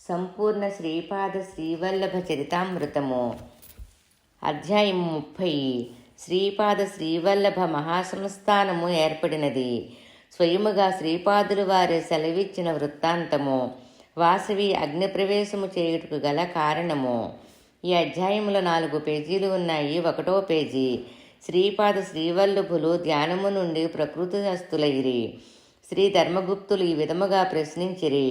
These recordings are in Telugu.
సంపూర్ణ శ్రీపాద శ్రీవల్లభ చరితామృతము. అధ్యాయం 30. శ్రీపాద శ్రీవల్లభ మహాసంస్థానము ఏర్పడినది. స్వయముగా శ్రీపాదులు వారే సెలవిచ్చిన వృత్తాంతము. వాసవి అగ్నిప్రవేశము చేయుటకు గల కారణము. ఈ అధ్యాయములో 4 పేజీలు ఉన్నాయి. 1వ పేజీ. శ్రీపాద శ్రీవల్లభులు ధ్యానము నుండి ప్రకృతిస్థులైరి. శ్రీ ధర్మగుప్తులు ఈ విధముగా ప్రశ్నించిరి: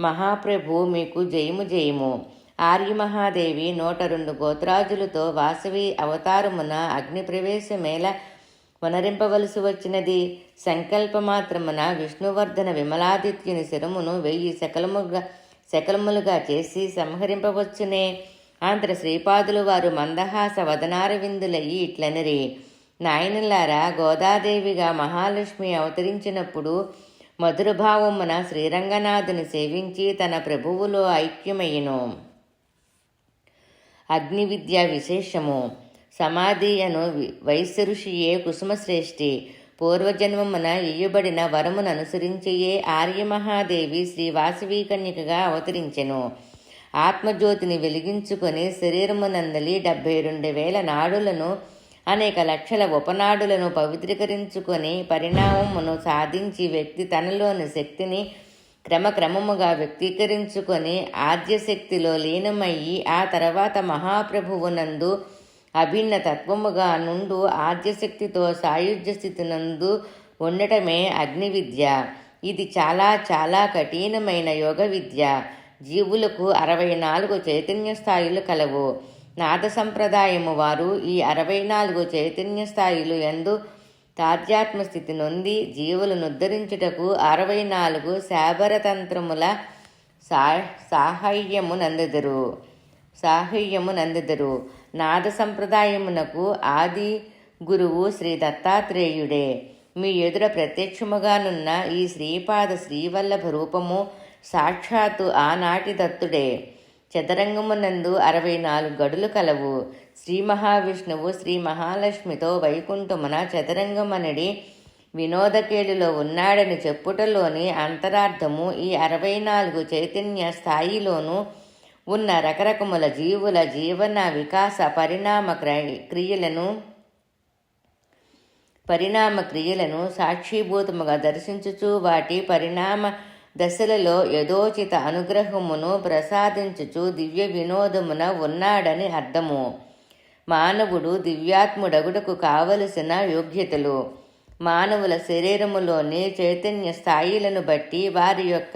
మహాప్రభు, మీకు జయము జయము. ఆర్యమహాదేవి 102 గోత్రాజులతో వాసవి అవతారమున అగ్ని ప్రవేశమేళ వనరింపవలసి వచ్చినది. సంకల్పమాత్రమున విష్ణువర్ధన విమలాదిత్యుని శిరమును 1000 శకలములుగా చేసి సంహరింపవచ్చునే. అంతర శ్రీపాదులు వారు మందహాస వదనార విందులయ్యి ఇట్లనరి: నాయనులారా, గోదాదేవిగా మహాలక్ష్మి అవతరించినప్పుడు మధురభావమున శ్రీరంగనాథుని సేవించి తన ప్రభువులో ఐక్యమయ్యను. అగ్ని విద్య విశేషము. సమాధి అను వైశ్యఋషియే కుసుమశ్రేష్ఠి. పూర్వజన్మమున ఇయ్యబడిన వరమును అనుసరించియే ఆర్యమహాదేవి శ్రీ వాసవీ కన్యకగా అవతరించెను. ఆత్మజ్యోతిని వెలిగించుకొని శరీరమునందలి 72,000 నాడులను, అనేక లక్షల ఉపనాడులను పవిత్రీకరించుకొని పరిణామమును సాధించి వ్యక్తి తనలోని శక్తిని క్రమక్రమముగా వ్యక్తీకరించుకొని ఆద్యశక్తిలో లీనమయ్యి ఆ తర్వాత మహాప్రభువునందు అభిన్న తత్వముగా నుండు ఆద్యశక్తితో సాయుధ్య స్థితి నందు ఉండటమే అగ్ని విద్య. ఇది చాలా చాలా కఠినమైన యోగ విద్య. జీవులకు 64 చైతన్య స్థాయిలు కలవు. నాద సంప్రదాయము వారు ఈ 64 చైతన్య స్థాయిలు యందు తాధ్యాత్మ స్థితి నొంది జీవులను ఉద్ధరించుటకు 64 శాబరతంత్రముల సాహయ్యము నందెదరు. నాద సంప్రదాయమునకు ఆది గురువు శ్రీ దత్తాత్రేయుడే. మీ ఎదుర ప్రత్యక్షముగానున్న ఈ శ్రీపాద శ్రీవల్లభ రూపము సాక్షాత్తు ఆనాటి దత్తుడే. చదరంగమునందు 64 గడులు కలవు. శ్రీ మహావిష్ణువు శ్రీ మహాలక్ష్మితో వైకుంఠమున చదరంగమనడి వినోదకేళిలో ఉన్నాడని చెప్పుటలోని అంతరార్థము ఈ 64 చైతన్య స్థాయిలోనూ ఉన్న రకరకముల జీవుల జీవన వికాస పరిణామ క్రియలను సాక్షిభూతముగా దర్శించుచు వాటి పరిణామ దశలలో యథోచిత అనుగ్రహమును ప్రసాదించుచు దివ్య వినోదమున ఉన్నాడని అర్థము. మానవుడు దివ్యాత్ముడగుటకు కావలసిన యోగ్యతలు. మానవుల శరీరములోని చైతన్య స్థాయిలను బట్టి వారి యొక్క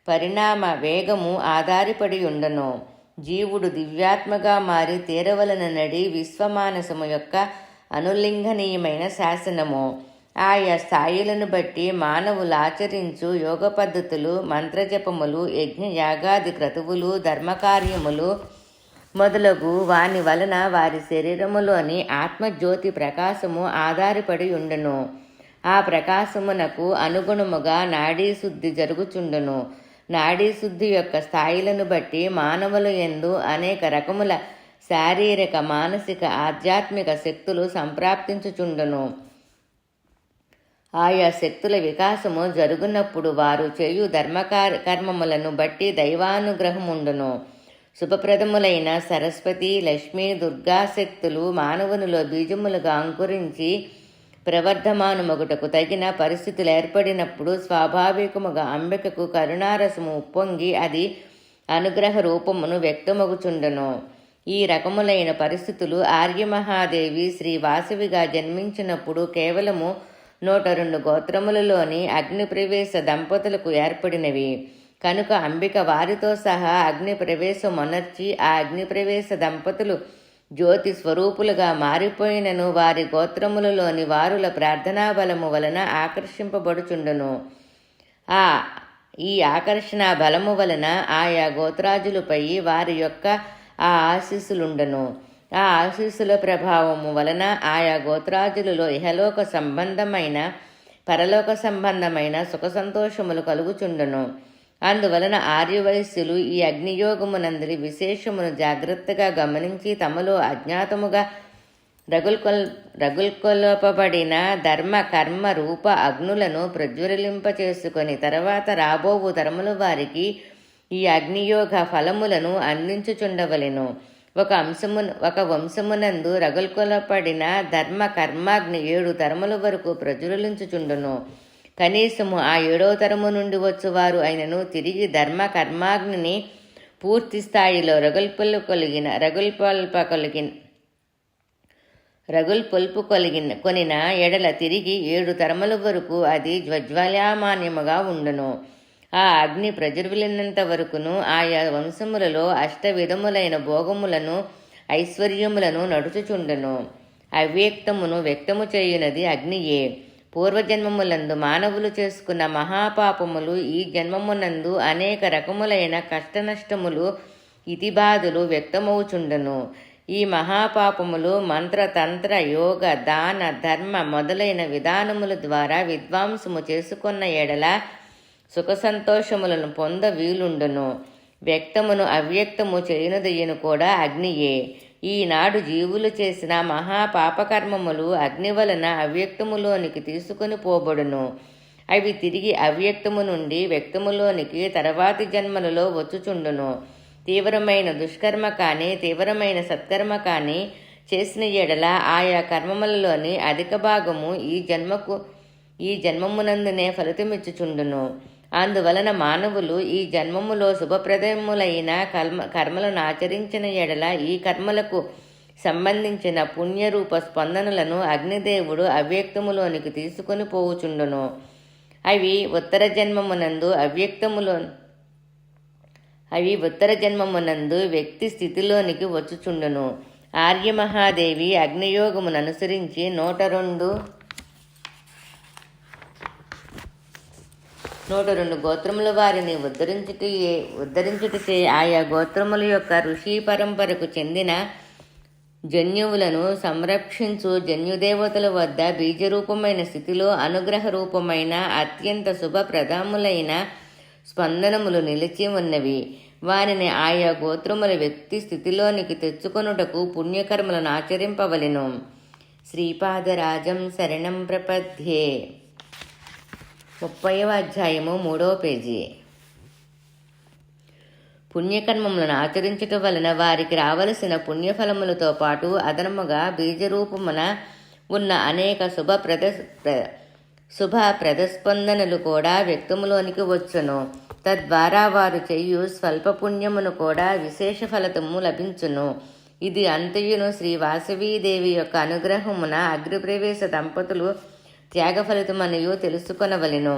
పరిణామ వేగము ఆధారపడి ఉండను. జీవుడు దివ్యాత్మగా మారి తీరవలననడి విశ్వమానసము యొక్క అనులింఘనీయమైన శాసనము. ఆయా స్థాయిలను బట్టి మానవులు ఆచరించు యోగ పద్ధతులు, మంత్రజపములు, యజ్ఞయాగాది క్రతువులు, ధర్మకార్యములు మొదలగు వాని వలన వారి శరీరములోని ఆత్మజ్యోతి ప్రకాశము ఆధారపడి ఉండును. ఆ ప్రకాశమునకు అనుగుణముగా నాడీశుద్ధి జరుగుచుండును. నాడీశుద్ధి యొక్క స్థాయిలను బట్టి మానవుల యందు అనేక రకముల శారీరక, మానసిక, ఆధ్యాత్మిక శక్తులు సంప్రాప్తించుచుండును. ఆయా శక్తుల వికాసము జరుగునప్పుడు వారు చేయు కర్మములను బట్టి దైవానుగ్రహముండును. శుభప్రదములైన సరస్వతి, లక్ష్మీ, దుర్గా శక్తులు మానవునిలో బీజములుగా అంకురించి ప్రవర్ధమానమగుటకు తగిన పరిస్థితులు ఏర్పడినప్పుడు స్వాభావికముగా అంబికకు కరుణారసము ఉప్పొంగి అది అనుగ్రహ రూపమును వ్యక్తమగుచుండును. ఈ రకములైన పరిస్థితులు ఆర్యమహాదేవి శ్రీ వాసవిగా జన్మించినప్పుడు కేవలము 102 గోత్రములలోని అగ్నిప్రవేశ దంపతులకు ఏర్పడినవి. కనుక అంబిక వారితో సహా అగ్నిప్రవేశమొనర్చి ఆ అగ్నిప్రవేశ దంపతులు జ్యోతి స్వరూపులుగా మారిపోయినను వారి గోత్రములలోని వారుల ప్రార్థనా బలము వలన ఆకర్షింపబడుచుండును. ఈ ఆకర్షణ బలము వలన ఆయా గోత్రాజులపై వారి యొక్క ఆ ఆశీస్సులుండను. ఆ ఆశీస్సుల ప్రభావము వలన ఆయా గోత్రాజులలో ఇహలోక సంబంధమైన, పరలోక సంబంధమైన సుఖ సంతోషములు కలుగుచుండును. అందువలన ఆర్యవైశ్యులు ఈ అగ్నియోగమునందరి విశేషమును జాగ్రత్తగా గమనించి తమలో అజ్ఞాతముగా రగుల్కొల్పబడిన ధర్మ కర్మ రూప అగ్నులను ప్రజ్వలింపచేసుకొని తర్వాత రాబోవు తరముల వారికి ఈ అగ్నియోగ ఫలములను అందించుచుండవలెను. ఒక వంశమునందు రగుల్కొల్పబడిన ధర్మ కర్మాగ్ని 7 తరముల వరకు ప్రజ్వలించుచుండును. కనీసము ఆ 7వ తరము నుండి వచ్చువారు అయినను తిరిగి ధర్మ కర్మాగ్నిని పూర్తి స్థాయిలో కొనిన ఎడల తిరిగి 7 తరముల వరకు అది జ్వజ్వలామాన్యముగా ఉండును. ఆ అగ్ని ప్రజ్వలినంత వరకును ఆయా వంశములలో 8 విధములైన భోగములను ఐశ్వర్యములను నడుచుచుండును. అవ్యక్తమును వ్యక్తము చేయునది అగ్నియే. పూర్వజన్మములందు మానవులు చేసుకున్న మహాపాపములు ఈ జన్మమునందు అనేక రకములైన కష్టనష్టములు ఇతిబాధలు వ్యక్తమవుచుండును. ఈ మహాపాపములు మంత్రతంత్ర యోగ దాన ధర్మ మొదలైన విధానముల ద్వారా విద్వాంసము చేసుకున్న ఎడల సుఖ సంతోషములను పొంద వీలుండును. వ్యక్తమును అవ్యక్తము చేయునదయ్యను కూడా అగ్నియే. ఈనాడు జీవులు చేసిన మహాపాపకర్మములు అగ్ని వలన అవ్యక్తములోనికి తీసుకొని పోబడును. అవి తిరిగి అవ్యక్తము నుండి వ్యక్తములోనికి తర్వాతి జన్మలలో వచ్చుచుండును. తీవ్రమైన దుష్కర్మ కానీ తీవ్రమైన సత్కర్మ కానీ చేసిన ఎడల ఆయా కర్మములలోని అధిక భాగము ఈ జన్మమునందునే ఫలితమిచ్చుచుండును. అందువలన మానవులు ఈ జన్మములో శుభప్రదములైన కర్మలను ఆచరించిన ఎడల ఈ కర్మలకు సంబంధించిన పుణ్యరూప స్పందనలను అగ్నిదేవుడు అవ్యక్తములోనికి తీసుకొని పోవుచుండును. అవి ఉత్తర జన్మమునందు వ్యక్తి స్థితిలోనికి వచ్చుచుండును. ఆర్యమహాదేవి అగ్నియోగమును అనుసరించి 102 గోత్రముల వారిని ఉద్ధరించుటచే ఆయా గోత్రముల యొక్క ఋషి పరంపరకు చెందిన జన్యువులను సంరక్షించు జన్యుదేవతల వద్ద బీజరూపమైన స్థితిలో అనుగ్రహ రూపమైన అత్యంత శుభప్రదములైన స్పందనములు నిలిచి ఉన్నవి. వారిని ఆయా గోత్రముల వ్యక్తి స్థితిలోనికి తెచ్చుకొనుటకు పుణ్యకర్మలను ఆచరింపవలెను. శ్రీపాదరాజం శరణం ప్రపద్యే. 30వ అధ్యాయము 3వ పేజీ. పుణ్యకర్మములను ఆచరించటం వలన వారికి రావలసిన పుణ్యఫలములతో పాటు అదనముగా బీజరూపమున ఉన్న అనేక శుభ ప్రదస్పందనలు కూడా వ్యక్తములోనికి వచ్చును. తద్వారా వారు చేయు స్వల్ప పుణ్యమును కూడా విశేష ఫలితము లభించును. ఇది అంతయును శ్రీ వాసవీదేవి యొక్క అనుగ్రహమున అగ్నిప్రవేశ దంపతులు త్యాగ ఫలితమనియు తెలుసుకొనవలెను.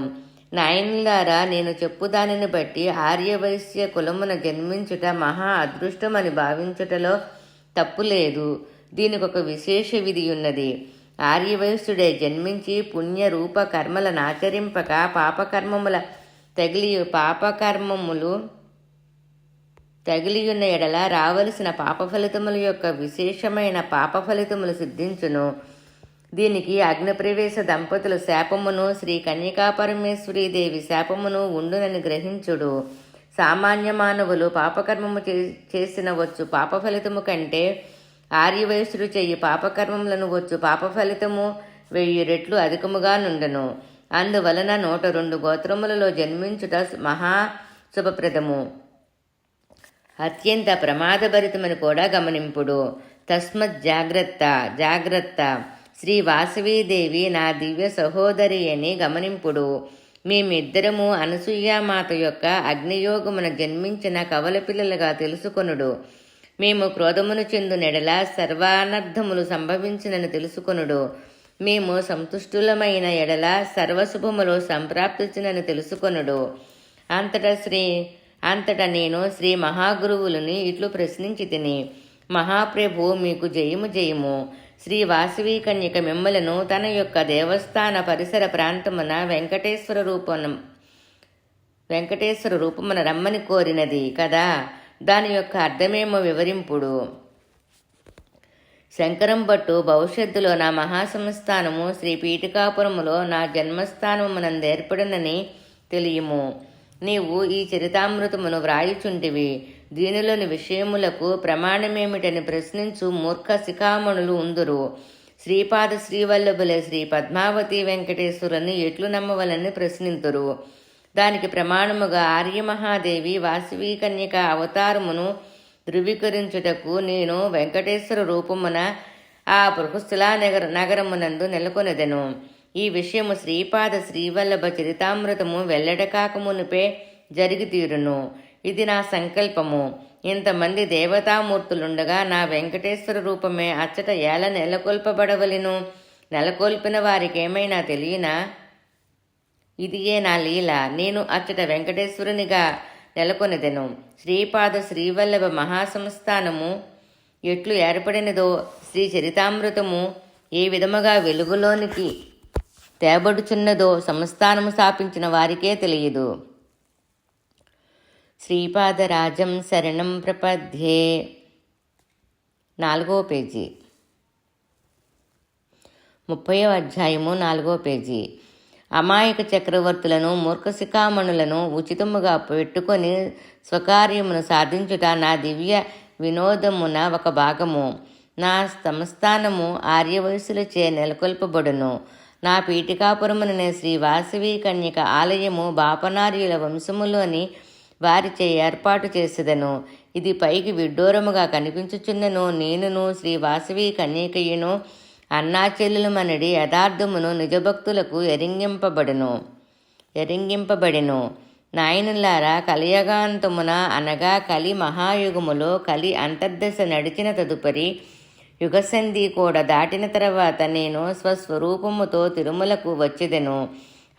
నాయనులారా, నేను చెప్పు దానిని బట్టి ఆర్యవైశ్య కులమున జన్మించుట మహా అదృష్టమని భావించుటలో తప్పులేదు. దీనికి ఒక విశేష విధి ఉన్నది. ఆర్యవైశ్యుడే జన్మించి పుణ్య రూప కర్మలను ఆచరింపక పాపకర్మములు తగిలియున్న ఎడల రావలసిన పాప ఫలితముల యొక్క విశేషమైన పాప ఫలితములు సిద్ధించును. దీనికి అగ్నిప్రవేశ దంపతుల శాపమును శ్రీ కన్యకాపరమేశ్వరీదేవి శాపమును ఉండునని గ్రహించుడు. సామాన్య మానవులు పాపకర్మము చేసిన వచ్చు పాప ఫలితము కంటే ఆర్యవైశ్యుడు చెయ్యి పాపకర్మములను వచ్చు పాప ఫలితము 1000 రెట్లు అధికముగా నుండును. అందువలన 102 గోత్రములలో జన్మించుట మహా శుభప్రదము, అత్యంత ప్రమాదభరితమని కూడా గమనింపుడు. తస్మత్ జాగ్రత్త. శ్రీ వాసవీదేవి నా దివ్య సహోదరి అని గమనింపుడు. మేమిద్దరము అనసూయామాత యొక్క అగ్నియోగమున జన్మించిన కవల పిల్లలుగా తెలుసుకొనుడు. మేము క్రోధమును చెందునెడల సర్వానర్థములు సంభవించినని తెలుసుకొనుడు. మేము సంతుష్టులమైన ఎడల సర్వశుభములు సంప్రాప్తించినని తెలుసుకొనుడు. అంతటా నేను శ్రీ మహాగురువులని ఇట్లు ప్రశ్నించి తిని, మహాప్రభు, మీకు జయము. శ్రీ వాసవి కన్యక మిమ్మలను తన యొక్క దేవస్థాన పరిసర ప్రాంతమున వెంకటేశ్వర రూపమున రమ్మని కోరినది కదా. దాని యొక్క అర్థమేమో వివరింపుడు. శంకరం భట్టు భవిష్యత్తులో నా మహాసంస్థానము శ్రీ పీఠికాపురములో నా జన్మస్థానమునందేర్పడునని తెలియము. నీవు ఈ చరితామృతమును వ్రాయుచుంటివి. దీనిలోని విషయములకు ప్రమాణమేమిటని ప్రశ్నించు మూర్ఖ శిఖామణులు ఉందురు. శ్రీపాద శ్రీవల్లభులే శ్రీ పద్మావతి వెంకటేశ్వరుని ఎట్లు నమ్మవలని ప్రశ్నింతురు. దానికి ప్రమాణముగా ఆర్యమహాదేవి వాసవి కన్యక అవతారమును ధృవీకరించుటకు నేను వెంకటేశ్వర రూపమున ఆ బృహస్థిలా నగరమునందు నెలకొనెదను. ఈ విషయము శ్రీపాద శ్రీవల్లభ చరితామృతము వెల్లడకాకమునిపే జరిగి తీరును. ఇది నా సంకల్పము. ఇంతమంది దేవతామూర్తులుండగా నా వెంకటేశ్వర రూపమే అచ్చట ఎలా నెలకొల్పబడవలెను? నెలకొల్పిన వారికేమైనా తెలియనా? ఇదియే నా లీల. నేను అచ్చట వెంకటేశ్వరునిగా నెలకొనెదెను. శ్రీపాద శ్రీవల్లభ మహాసంస్థానము ఎట్లు ఏర్పడినదో, శ్రీ చరితామృతము ఏ విధముగా వెలుగులోనికి తేబడుచున్నదో సంస్థానము స్థాపించిన వారికే తెలియదు. శ్రీపాదరాజం శరణం ప్రపద్యే. 4వ పేజీ, 30వ అధ్యాయము 4వ పేజీ. అమాయక చక్రవర్తులను మూర్ఖశిఖామణులను ఉచితముగా పెట్టుకొని స్వకార్యమును సాధించుట నా దివ్య వినోదమున ఒక భాగము. నా సంస్థానము ఆర్యవయసులచే నెలకొల్పబడును. నా పీఠికాపురముననే శ్రీ వాసవి కన్యక ఆలయము బాపనార్యుల వంశములోని వారిచే ఏర్పాటు చేసేదను. ఇది పైకి విడ్డూరముగా కనిపించుచున్నను. నేనును శ్రీ వాసవి కన్యకయును అన్నాచెల్లులమనడి యథార్థమును నిజభక్తులకు ఎరింగింపబడెను. నాయనులారా, కలియుగాంతమున అనగా కలి మహాయుగములో కలి అంతర్దశ నడిచిన తదుపరి యుగసంధి కూడా దాటిన తర్వాత నేను స్వస్వరూపముతో తిరుమలకు వచ్చెదను.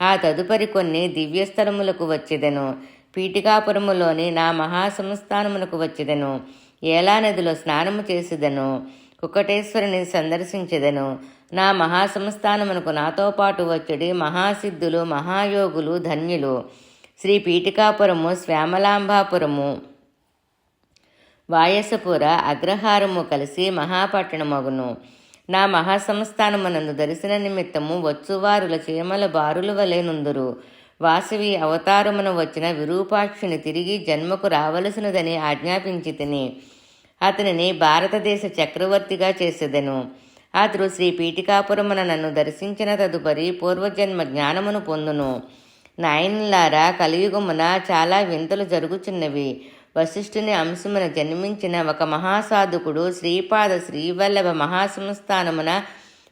ఆ తదుపరి కొన్ని దివ్యస్థలములకు వచ్చెదను. పీఠికాపురములోని నా మహాసంస్థానమునకు వచ్చెదను. ఏలా నదిలో స్నానము చేసేదను. కుక్కటేశ్వరుని సందర్శించెదను. నా మహాసంస్థానమునకు నాతో పాటు వచ్చడి మహాసిద్ధులు మహాయోగులు ధన్యులు. శ్రీ పీఠికాపురము శ్యామలాంబాపురము వాయసపుర అగ్రహారము కలిసి మహాపట్టణమగును. నా మహాసంస్థానమునందు దర్శన నిమిత్తము వచ్చువారుల చీమల బారుల వలె నుందురు. వాసవి అవతారమున వచ్చిన విరూపాక్షుని తిరిగి జన్మకు రావలసినదని ఆజ్ఞాపించి తిని అతనిని భారతదేశ చక్రవర్తిగా చేసేదను. అతడు శ్రీ పీఠికాపురమున నన్ను దర్శించిన తదుపరి పూర్వజన్మ జ్ఞానమును పొందును. నాయనులారా, కలియుగమున చాలా వింతలు జరుగుచున్నవి. వశిష్ఠుని అంశమున జన్మించిన ఒక మహాసాధకుడు శ్రీపాద శ్రీవల్లభ మహాసంస్థానమున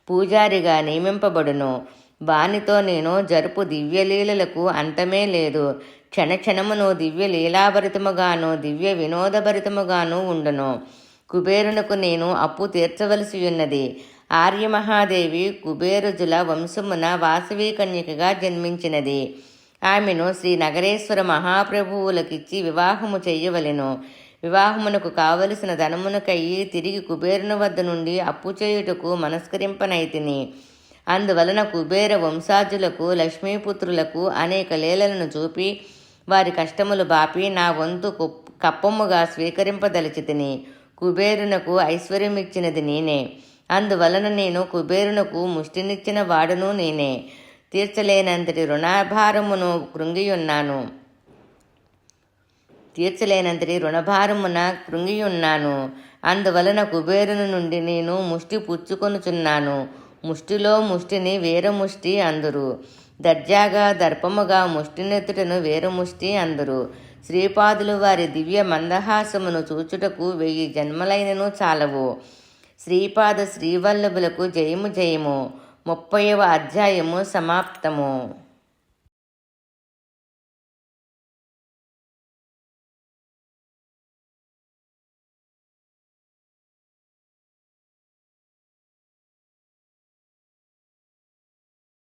పూజారిగా నియమింపబడును. వానితో నేను జరుపు దివ్యలీలలకు అంతమే లేదు. క్షణక్షణమును దివ్య లీలాభరితముగాను దివ్య వినోదభరితముగాను ఉండును. కుబేరునకు నేను అప్పు తీర్చవలసి ఉన్నది. ఆర్యమహాదేవి కుబేరుజుల వంశమున వాసవి కన్యకగా జన్మించినది. ఆమెను శ్రీ నగరేశ్వర మహాప్రభువులకిచ్చి వివాహము చెయ్యవలెను. వివాహమునకు కావలసిన ధనమునకయ్యి తిరిగి కుబేరుని వద్ద నుండి అప్పు చేయుటకు మనస్కరింపనైతిని. అందువలన కుబేర వంశాజులకు లక్ష్మీపుత్రులకు అనేక లీలలను చూపి వారి కష్టములు బాపి నా వంతు కప్పముగా స్వీకరింపదలిచితిని. కుబేరునకు ఐశ్వర్యమిచ్చినది నేనే. అందువలన నేను కుబేరునకు ముష్టినిచ్చిన వాడును నేనే. తీర్చలేనంతటి రుణభారమును కృంగియున్నాను. అందువలన కుబేరుని నుండి నేను ముష్టి పుచ్చుకొనుచున్నాను. ముష్టిలో ముష్టిని వేరముష్టి అందురు. దర్జాగా దర్పముగా ముష్టినెత్తుటను వేరముష్టి అందురు. శ్రీపాదులు వారి దివ్య మందహాసమును చూచుటకు 1000 జన్మలైనను చాలవు. శ్రీపాద శ్రీవల్లభులకు జయము జయము. 30వ అధ్యాయము సమాప్తము.